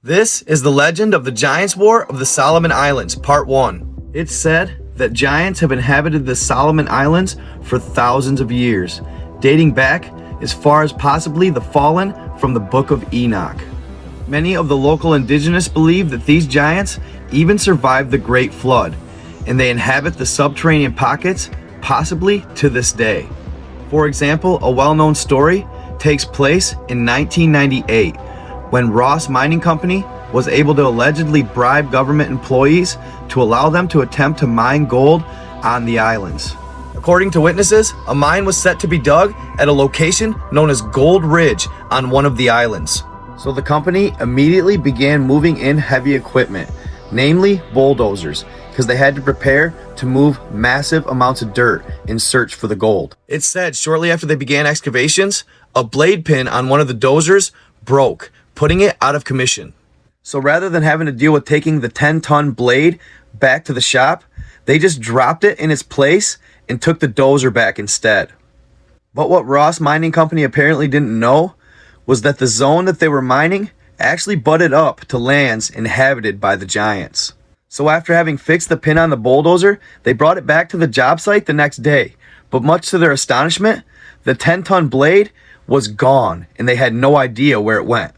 This is the legend of the Giants' War of the Solomon Islands, Part 1. It's said that giants have inhabited the Solomon Islands for thousands of years, dating back as far as possibly the fallen from the Book of Enoch. Many of the local indigenous believe that these giants even survived the Great Flood, and they inhabit the subterranean pockets, possibly to this day. For example, a well-known story takes place in 1998, when Ross Mining Company was able to allegedly bribe government employees to allow them to attempt to mine gold on the islands. According to witnesses, a mine was set to be dug at a location known as Gold Ridge on one of the islands. So the company immediately began moving in heavy equipment, namely bulldozers, because they had to prepare to move massive amounts of dirt in search for the gold. It's said shortly after they began excavations, a blade pin on one of the dozers broke, putting it out of commission. So rather than having to deal with taking the 10-ton blade back to the shop, they just dropped it in its place and took the dozer back instead. But what Ross Mining Company apparently didn't know was that the zone that they were mining actually butted up to lands inhabited by the giants. So after having fixed the pin on the bulldozer, they brought it back to the job site the next day. But much to their astonishment, the 10-ton blade was gone and they had no idea where it went.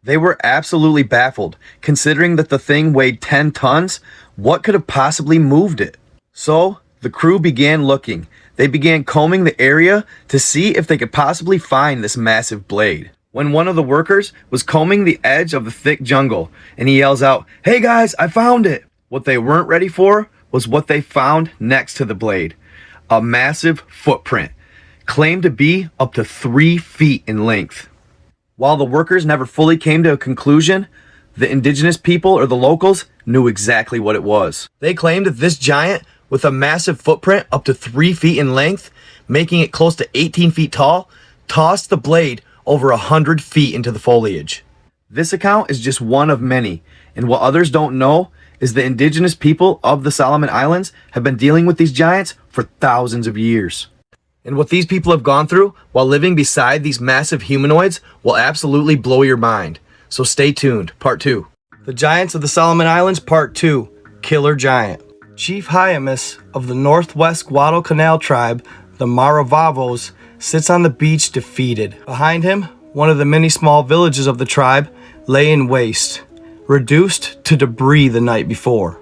They were absolutely baffled, considering that the thing weighed 10 tons. What could have possibly moved it? So the crew began looking. They began combing the area to see if they could possibly find this massive blade. When one of the workers was combing the edge of the thick jungle, and he yells out, "Hey guys, I found it!" What they weren't ready for was what they found next to the blade. A massive footprint, claimed to be up to 3 feet in length. While the workers never fully came to a conclusion, the indigenous people or the locals knew exactly what it was. They claimed that this giant, with a massive footprint up to 3 feet in length, making it close to 18 feet tall, tossed the blade over 100 feet into the foliage. This account is just one of many, and what others don't know is the indigenous people of the Solomon Islands have been dealing with these giants for thousands of years. And what these people have gone through while living beside these massive humanoids will absolutely blow your mind. So stay tuned. Part 2. The Giants of the Solomon Islands, Part 2. Killer Giant. Chief Hyamis of the Northwest Guadalcanal tribe, the Maravavos, sits on the beach defeated. Behind him, one of the many small villages of the tribe lay in waste, reduced to debris the night before.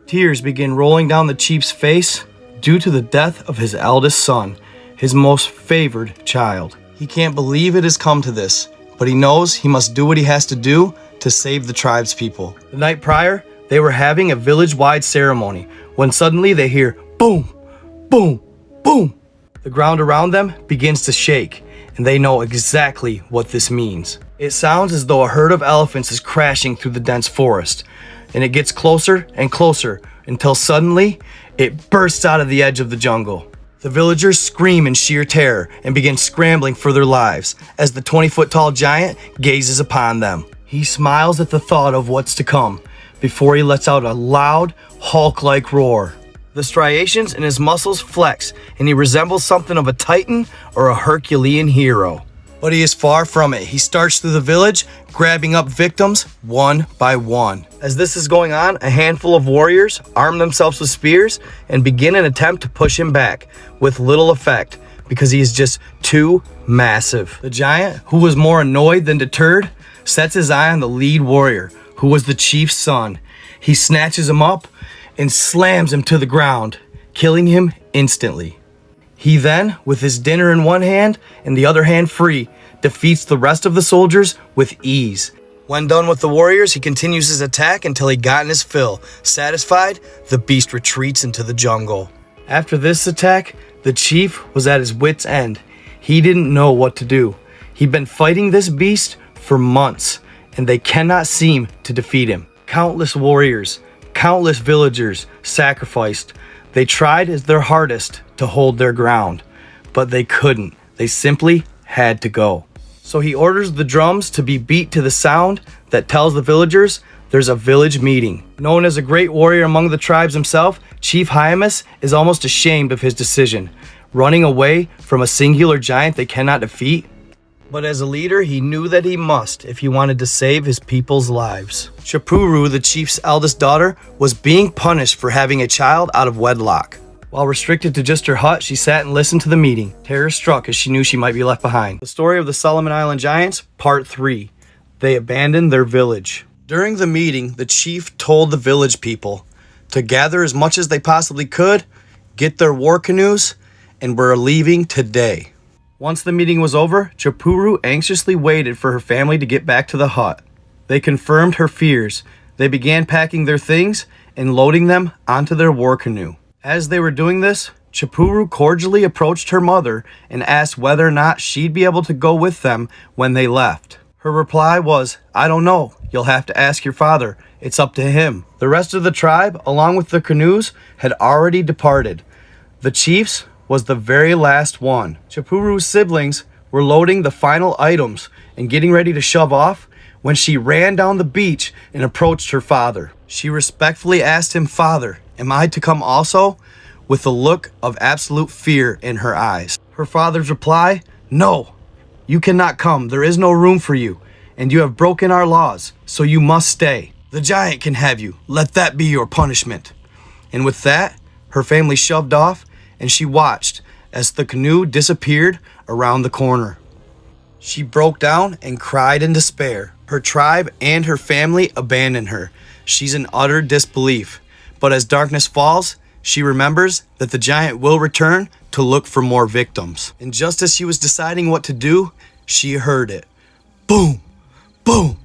Tears begin rolling down the chief's face due to the death of his eldest son, his most favored child. He can't believe it has come to this, but he knows he must do what he has to do to save the tribe's people. The night prior, they were having a village-wide ceremony when suddenly they hear boom, boom, boom. The ground around them begins to shake, and they know exactly what this means. It sounds as though a herd of elephants is crashing through the dense forest, and it gets closer and closer until suddenly it bursts out of the edge of the jungle. The villagers scream in sheer terror and begin scrambling for their lives as the 20-foot-tall giant gazes upon them. He smiles at the thought of what's to come before he lets out a loud, Hulk-like roar. The striations in his muscles flex, and he resembles something of a titan or a Herculean hero. But he is far from it. He starts through the village, grabbing up victims one by one. As this is going on, a handful of warriors arm themselves with spears and begin an attempt to push him back, with little effect, because he is just too massive. The giant, who was more annoyed than deterred, sets his eye on the lead warrior, who was the chief's son. He snatches him up and slams him to the ground, killing him instantly. He then, with his dinner in one hand and the other hand free, defeats the rest of the soldiers with ease. When done with the warriors, he continues his attack until he gotten his fill. Satisfied, the beast retreats into the jungle. After this attack, the chief was at his wit's end. He didn't know what to do. He'd been fighting this beast for months, and they cannot seem to defeat him. Countless warriors, countless villagers sacrificed. They tried their hardest to hold their ground, but they couldn't. They simply had to go. So he orders the drums to be beat to the sound that tells the villagers there's a village meeting. Known as a great warrior among the tribes himself, Chief Hyamis is almost ashamed of his decision, running away from a singular giant they cannot defeat. But as a leader, he knew that he must if he wanted to save his people's lives. Chapuru, the chief's eldest daughter, was being punished for having a child out of wedlock. While restricted to just her hut, she sat and listened to the meeting. Terror struck as she knew she might be left behind. The story of the Solomon Island Giants, Part 3. They abandoned their village. During the meeting, the chief told the village people to gather as much as they possibly could, get their war canoes, and were leaving today. Once the meeting was over, Chapuru anxiously waited for her family to get back to the hut. They confirmed her fears. They began packing their things and loading them onto their war canoe. As they were doing this, Chapuru cordially approached her mother and asked whether or not she'd be able to go with them when they left. Her reply was, "I don't know. You'll have to ask your father. It's up to him." The rest of the tribe, along with their canoes, had already departed. The chief's was the very last one. Chapuru's siblings were loading the final items and getting ready to shove off when she ran down the beach and approached her father. She respectfully asked him, "Father, am I to come also?" with a look of absolute fear in her eyes. Her father's reply, "No, you cannot come. There is no room for you, and you have broken our laws, so you must stay. The giant can have you. Let that be your punishment." And with that, her family shoved off, and she watched as the canoe disappeared around the corner. She broke down and cried in despair. Her tribe and her family abandoned her. She's in utter disbelief. But as darkness falls, she remembers that the giant will return to look for more victims. And just as she was deciding what to do, she heard it. Boom, boom,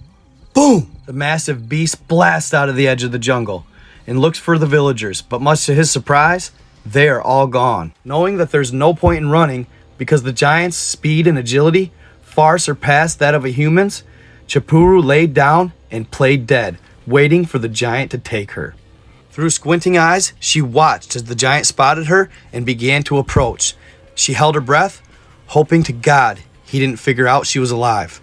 boom. The massive beast blasts out of the edge of the jungle and looks for the villagers, but much to his surprise, they are all gone. Knowing that there's no point in running because the giant's speed and agility far surpassed that of a human's, Chapuru laid down and played dead, waiting for the giant to take her. Through squinting eyes, she watched as the giant spotted her and began to approach. She held her breath, hoping to God he didn't figure out she was alive.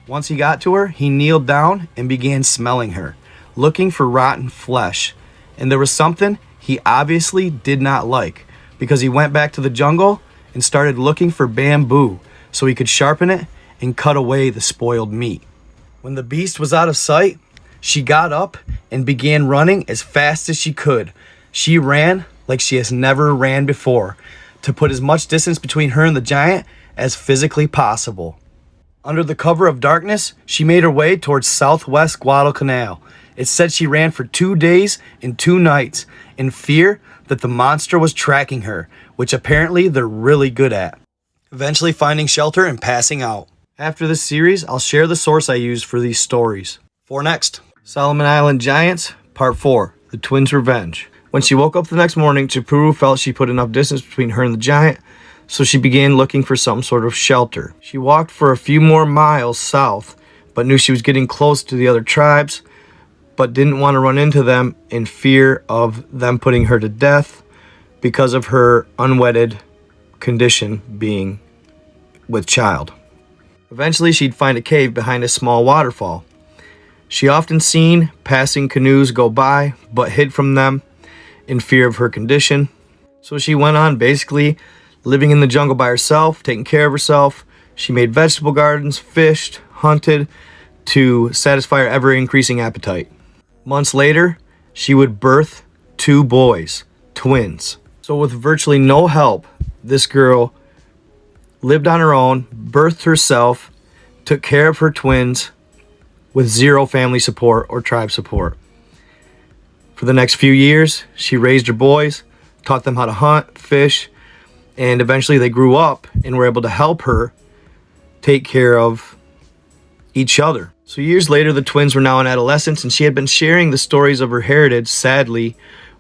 Once he got to her, he kneeled down and began smelling her, looking for rotten flesh. And there was something he obviously did not like, because he went back to the jungle and started looking for bamboo so he could sharpen it and cut away the spoiled meat. When the beast was out of sight, she got up and began running as fast as she could. She ran like she has never ran before, to put as much distance between her and the giant as physically possible. Under the cover of darkness, she made her way towards southwest Guadalcanal. It said she ran for 2 days and 2 nights in fear that the monster was tracking her, which apparently they're really good at. Eventually finding shelter and passing out. After this series, I'll share the source I used for these stories. For next, Solomon Island Giants, Part 4, The Twins' Revenge. When she woke up the next morning, Chapuru felt she put enough distance between her and the giant, so she began looking for some sort of shelter. She walked for a few more miles south, but knew she was getting close to the other tribes, but didn't want to run into them in fear of them putting her to death because of her unwedded condition being with child. Eventually, she'd find a cave behind a small waterfall. She often seen passing canoes go by, but hid from them in fear of her condition. So she went on basically living in the jungle by herself, taking care of herself. She made vegetable gardens, fished, hunted to satisfy her ever-increasing appetite. Months later, she would birth 2 boys, twins. So with virtually no help, this girl lived on her own, birthed herself, took care of her twins with zero family support or tribe support. For the next few years, she raised her boys, taught them how to hunt, fish, and eventually they grew up and were able to help her take care of each other. So years later, the twins were now in adolescence, and she had been sharing the stories of her heritage, sadly,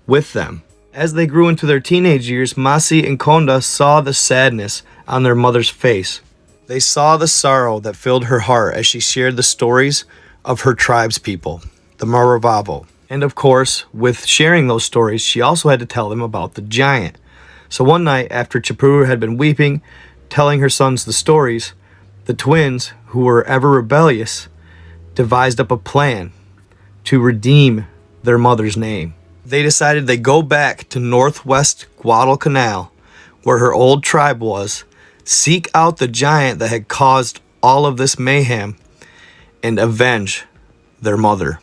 with them. As they grew into their teenage years, Masi and Konda saw the sadness on their mother's face. They saw the sorrow that filled her heart as she shared the stories of her tribe's people, the Maravavo. And of course, with sharing those stories, she also had to tell them about the giant. So one night, after Chapuru had been weeping, telling her sons the stories, the twins, who were ever rebellious, devised up a plan to redeem their mother's name. They decided they'd go back to northwest Guadalcanal, where her old tribe was, seek out the giant that had caused all of this mayhem and avenge their mother.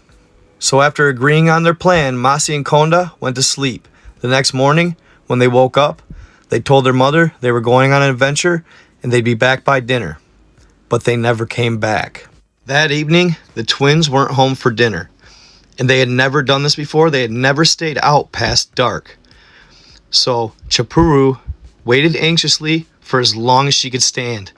So after agreeing on their plan, Masi and Konda went to sleep. The next morning, when they woke up, they told their mother they were going on an adventure and they'd be back by dinner. But they never came back. That evening, the twins weren't home for dinner. And they had never done this before. They had never stayed out past dark. So Chapuru waited anxiously for as long as she could stand.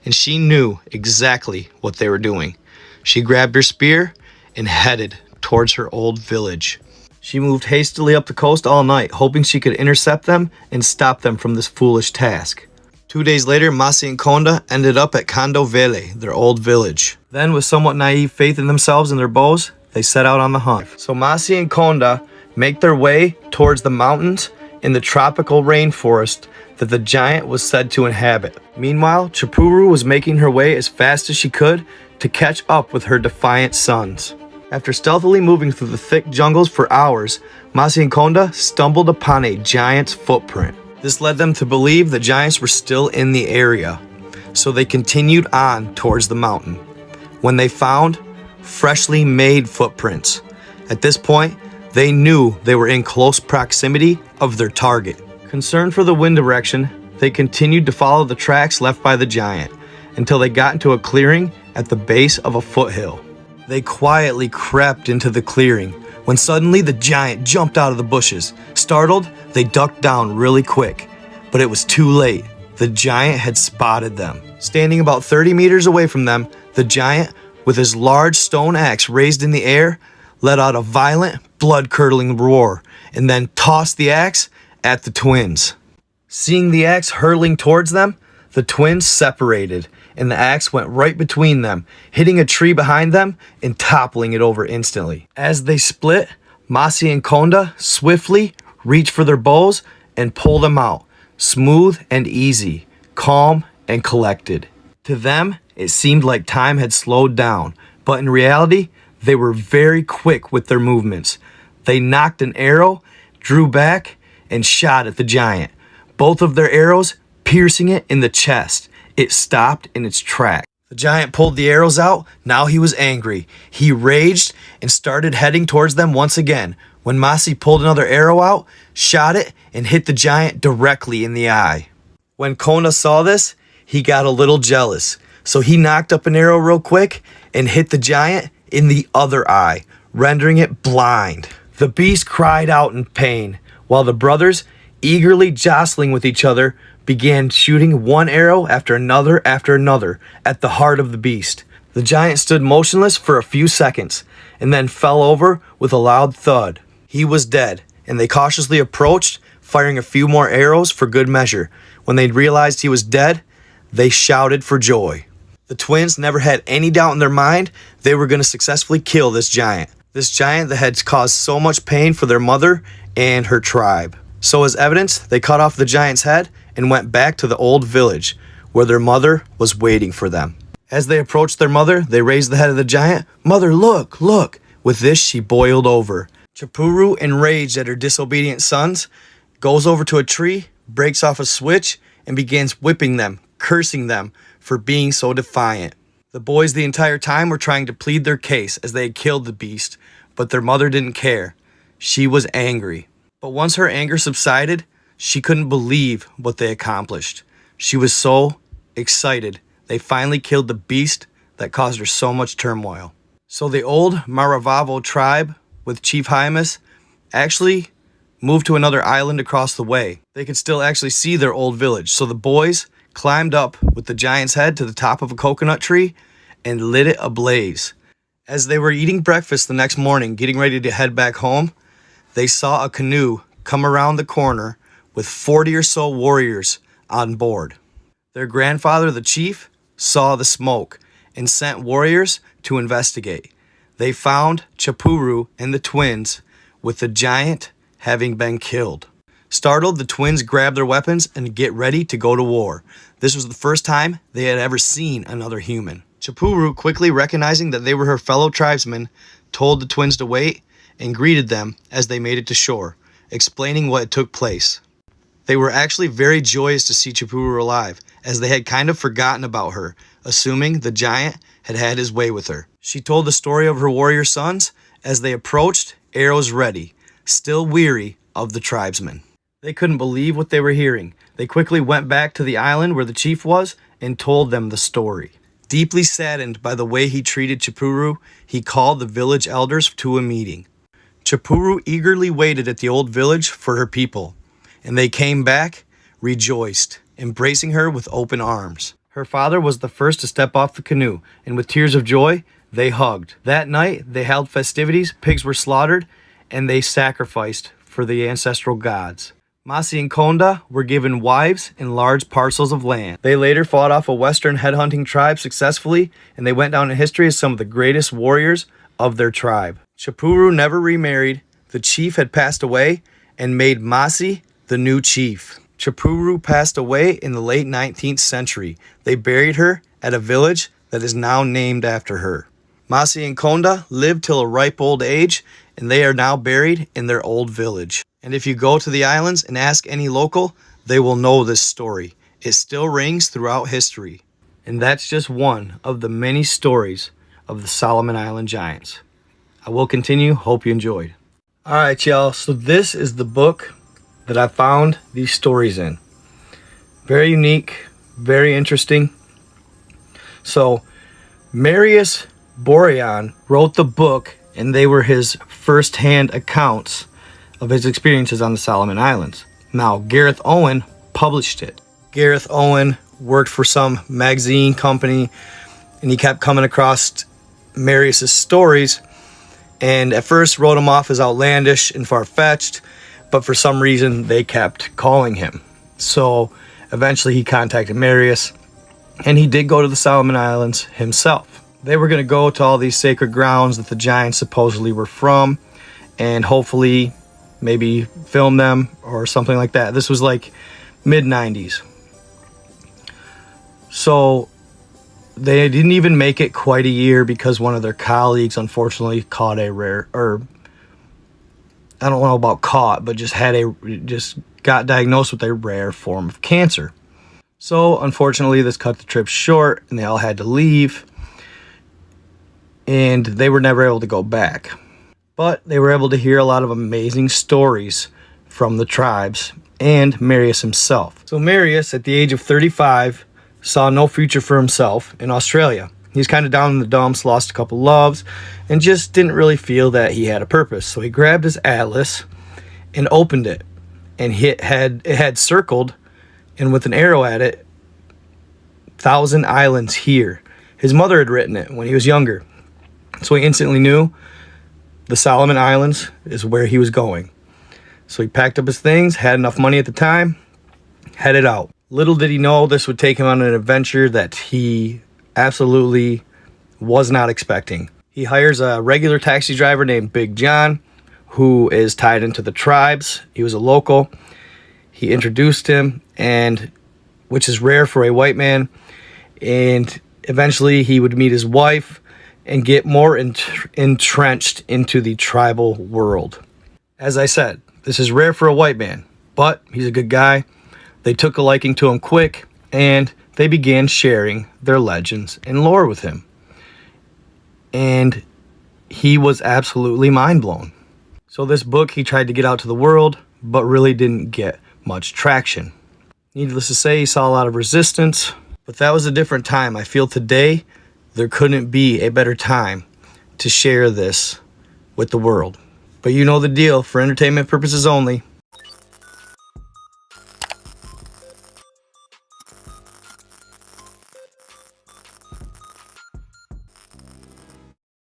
And she knew exactly what they were doing. She grabbed her spear and headed towards her old village. She moved hastily up the coast all night, hoping she could intercept them and stop them from this foolish task. 2 days later, Masi and Konda ended up at Kondo Vele, their old village. Then, with somewhat naive faith in themselves and their bows, they set out on the hunt. So Masi and Konda make their way towards the mountains in the tropical rainforest that the giant was said to inhabit. Meanwhile, Chapuru was making her way as fast as she could to catch up with her defiant sons. After stealthily moving through the thick jungles for hours, Masi and Konda stumbled upon a giant's footprint. This led them to believe the giants were still in the area, so they continued on towards the mountain, when they found freshly made footprints. At this point, they knew they were in close proximity of their target. Concerned for the wind direction, they continued to follow the tracks left by the giant until they got into a clearing at the base of a foothill. They quietly crept into the clearing when suddenly the giant jumped out of the bushes. Startled, they ducked down really quick, but it was too late. The giant had spotted them. Standing about 30 meters away from them, the giant, with his large stone axe raised in the air, let out a violent, blood-curdling roar and then tossed the axe at the twins. Seeing the axe hurtling towards them, the twins separated, and the axe went right between them, hitting a tree behind them and toppling it over instantly. As they split, Masi and Konda swiftly reached for their bows and pulled them out, smooth and easy, calm and collected. To them, it seemed like time had slowed down, but in reality, they were very quick with their movements. They knocked an arrow, drew back, and shot at the giant, both of their arrows piercing it in the chest. It stopped in its tracks. The giant pulled the arrows out. Now he was angry. He raged and started heading towards them once again, when Masi pulled another arrow out, shot it, and hit the giant directly in the eye. When Konda saw this, he got a little jealous, so he knocked up an arrow real quick and hit the giant in the other eye, rendering it blind. The beast cried out in pain, while the brothers, eagerly jostling with each other, began shooting one arrow after another at the heart of the beast. The giant stood motionless for a few seconds and then fell over with a loud thud. He was dead, and they cautiously approached, firing a few more arrows for good measure. When they realized he was dead, they shouted for joy. The twins never had any doubt in their mind they were going to successfully kill this giant that had caused so much pain for their mother and her tribe. So as evidence, they cut off the giant's head and went back to the old village where their mother was waiting for them. As they approached their mother, they raised the head of the giant. "Mother, look, look!" With this, she boiled over. Chapuru, enraged at her disobedient sons, goes over to a tree, breaks off a switch, and begins whipping them, cursing them for being so defiant. The boys the entire time were trying to plead their case as they had killed the beast, but their mother didn't care. She was angry. But once her anger subsided, she couldn't believe what they accomplished. She was so excited they finally killed the beast that caused her so much turmoil. So the old Maravavo tribe with Chief Hymas actually moved to another island across the way. They could still actually see their old village. So the boys climbed up with the giant's head to the top of a coconut tree and lit it ablaze. As they were eating breakfast the next morning, getting ready to head back home, they saw a canoe come around the corner with 40 or so warriors on board. Their grandfather, the chief, saw the smoke and sent warriors to investigate. They found Chapuru and the twins with the giant having been killed. Startled, the twins grabbed their weapons and get ready to go to war. This was the first time they had ever seen another human. Chapuru, quickly recognizing that they were her fellow tribesmen, told the twins to wait and greeted them as they made it to shore, explaining what had took place. They were actually very joyous to see Chapuru alive, as they had kind of forgotten about her assuming the giant had had his way with her. She told the story of her warrior sons as they approached, arrows ready, still weary of the tribesmen. They couldn't believe what they were hearing. They quickly went back to the island where the chief was and told them the story. Deeply saddened by the way he treated Chipuru, he called the village elders to a meeting. Chipuru eagerly waited at the old village for her people, and they came back, rejoiced, embracing her with open arms. Her father was the first to step off the canoe, and with tears of joy, they hugged. That night, they held festivities, pigs were slaughtered, and they sacrificed for the ancestral gods. Masi and Konda were given wives and large parcels of land. They later fought off a western headhunting tribe successfully, and they went down in history as some of the greatest warriors of their tribe. Chipuru never remarried. The chief had passed away and made Masi the new chief. Chipuru passed away in the late 19th century. They buried her at a village that is now named after her. Masi and Konda lived till a ripe old age, and they are now buried in their old village. And if you go to the islands and ask any local, they will know this story. It still rings throughout history. And that's just one of the many stories of the Solomon Island Giants. I will continue. Hope you enjoyed. All right, y'all. So this is the book that I found these stories in. Very unique, very interesting. So Marius Borean wrote the book, and they were his first-hand accounts of his experiences on the Solomon Islands. Now, Gareth Owen published it. Gareth Owen worked for some magazine company, and he kept coming across Marius's stories, and at first wrote them off as outlandish and far-fetched, but for some reason they kept calling him. So eventually he contacted Marius, and he did go to the Solomon Islands himself. They were going to go to all these sacred grounds that the giants supposedly were from, and hopefully maybe film them or something like that. This was like mid-90s. So they didn't even make it quite a year because one of their colleagues unfortunately caught a rare, or I don't know about caught, but just got diagnosed with a rare form of cancer. So unfortunately this cut the trip short, and they all had to leave, and they were never able to go back. But they were able to hear a lot of amazing stories from the tribes and Marius himself. So Marius, at the age of 35, saw no future for himself in Australia. He was kind of down in the dumps, lost a couple loves, and just didn't really feel that he had a purpose. So he grabbed his atlas and opened it, and it had circled, and with an arrow at it, 1,000 islands here. His mother had written it when he was younger. So he instantly knew the Solomon Islands is where he was going. So he packed up his things, had enough money at the time, headed out. Little did he know this would take him on an adventure that he absolutely was not expecting. He hires a regular taxi driver named Big John, who is tied into the tribes. He was a local. He introduced him, and which is rare for a white man. And eventually he would meet his wife and get more entrenched into the tribal world. As I said, this is rare for a white man, but he's a good guy. They took a liking to him quick, and they began sharing their legends and lore with him. And he was absolutely mind blown. So this book he tried to get out to the world, but really didn't get much traction. Needless to say, he saw a lot of resistance, but that was a different time. I feel today there couldn't be a better time to share this with the world. But you know the deal, for entertainment purposes only.